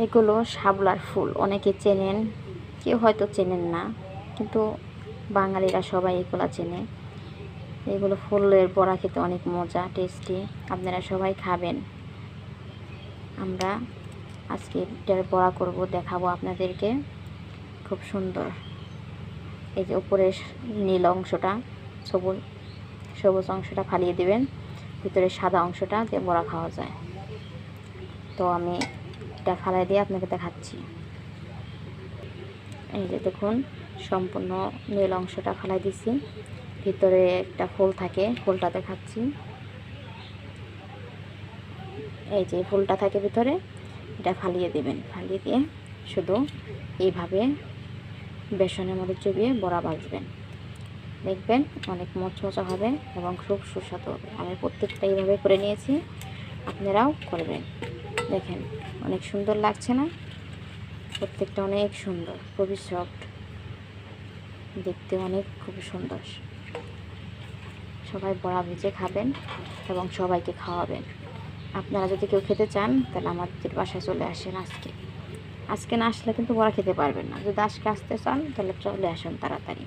এগুলো শাপলার ফুল, অনেকে চেনেন, কেউ হয়তো চেনেন না, কিন্তু বাঙালিরা সবাই এগুলো চেনে। এগুলো ফুলের বড়া খেতে অনেক মজা, টেস্টি, আপনারা সবাই খাবেন। আমরা আজকে এটার বড়া করব, দেখাবো আপনাদেরকে, খুব সুন্দর। এই যে উপরের নীল অংশটা, সবুজ অংশটা ফালিয়ে দিবেন, ভিতরে সাদা অংশটা দিয়ে বড়া খাওয়া যায়। তো আমি এটা ফালাই দিয়ে আপনাকে দেখাচ্ছি। এই যে দেখুন, সম্পূর্ণ নীল অংশটা ফালাই দিছি, ভিতরে একটা ফুল থাকে, ফুলটা দেখাচ্ছি। এই যে ফুলটা থাকে ভিতরে, এটা ফালিয়ে দেবেন। ফালিয়ে দিয়ে শুধু এইভাবে বেসনের মধ্যে চুবিয়ে বড়া ভাজবেন, দেখবেন অনেক মচমচা হবে এবং খুব সুস্বাদু হবে। আমি প্রত্যেকটা এইভাবে করে নিয়েছি, আপনারাও করবেন। দেখেন অনেক সুন্দর লাগছে না? প্রত্যেকটা অনেক সুন্দর, খুবই সফট, দেখতে অনেক খুব সুন্দর। সবাই বড়া ভেজে খাবেন এবং সবাইকে খাওয়াবেন। আপনারা যদি কেউ খেতে চান তাহলে আমাদের বাসায় চলে আসেন। আজকে না আসলে কিন্তু বড়া খেতে পারবেন না। যদি আজকে আসতে চান তাহলে চলে আসুন তাড়াতাড়ি।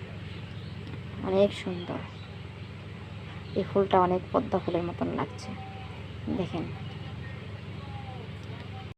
অনেক সুন্দর, এই ফুলটা অনেক পদ্মা ফুলের মতন লাগছে, দেখেন।